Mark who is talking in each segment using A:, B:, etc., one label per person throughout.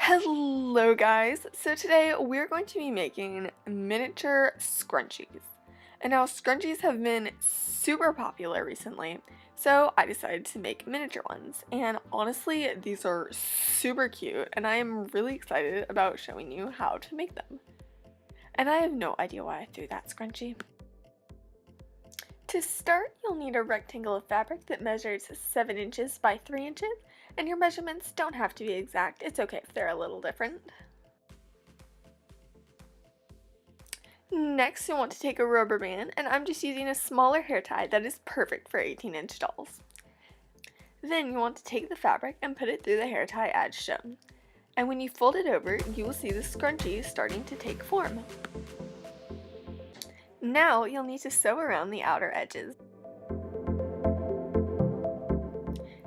A: Hello guys! So today we're going to be making miniature scrunchies. And now scrunchies have been super popular recently, so I decided to make miniature ones. And honestly, these are super cute and I am really excited about showing you how to make them. And I have no idea why I threw that scrunchie. To start, you'll need a rectangle of fabric that measures 7 inches by 3 inches, and your measurements don't have to be exact. It's okay if they're a little different. Next, you'll want to take a rubber band, and I'm just using a smaller hair tie that is perfect for 18-inch dolls. Then you want to take the fabric and put it through the hair tie as shown. And when you fold it over, you will see the scrunchie starting to take form. Now you'll need to sew around the outer edges.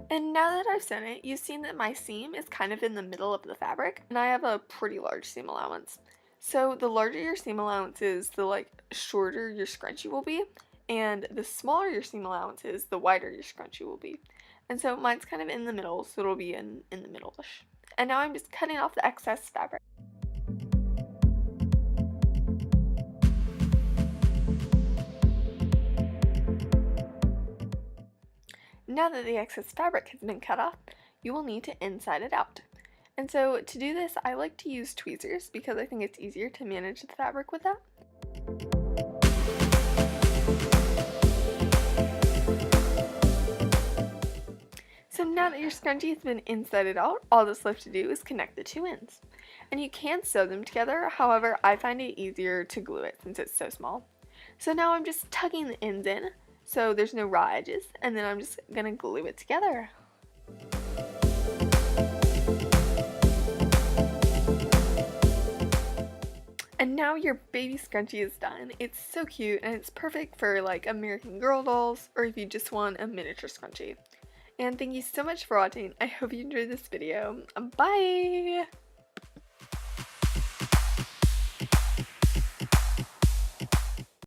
A: And now that I've sewn it, you've seen that my seam is kind of in the middle of the fabric, and I have a pretty large seam allowance. So the larger your seam allowance is, the shorter your scrunchie will be, and the smaller your seam allowance is, the wider your scrunchie will be. And so mine's kind of in the middle, so it'll be in the middle-ish. And now I'm just cutting off the excess fabric. Now that the excess fabric has been cut off, you will need to inside it out. And so to do this, I like to use tweezers because I think it's easier to manage the fabric with that. So now that your scrunchie has been insided out, all that's left to do is connect the two ends. And you can sew them together, however, I find it easier to glue it since it's so small. So now I'm just tucking the ends in, so there's no raw edges, and then I'm just gonna glue it together. And now your baby scrunchie is done. It's so cute and it's perfect for like American Girl dolls or if you just want a miniature scrunchie. And thank you so much for watching. I hope you enjoyed this video. Bye!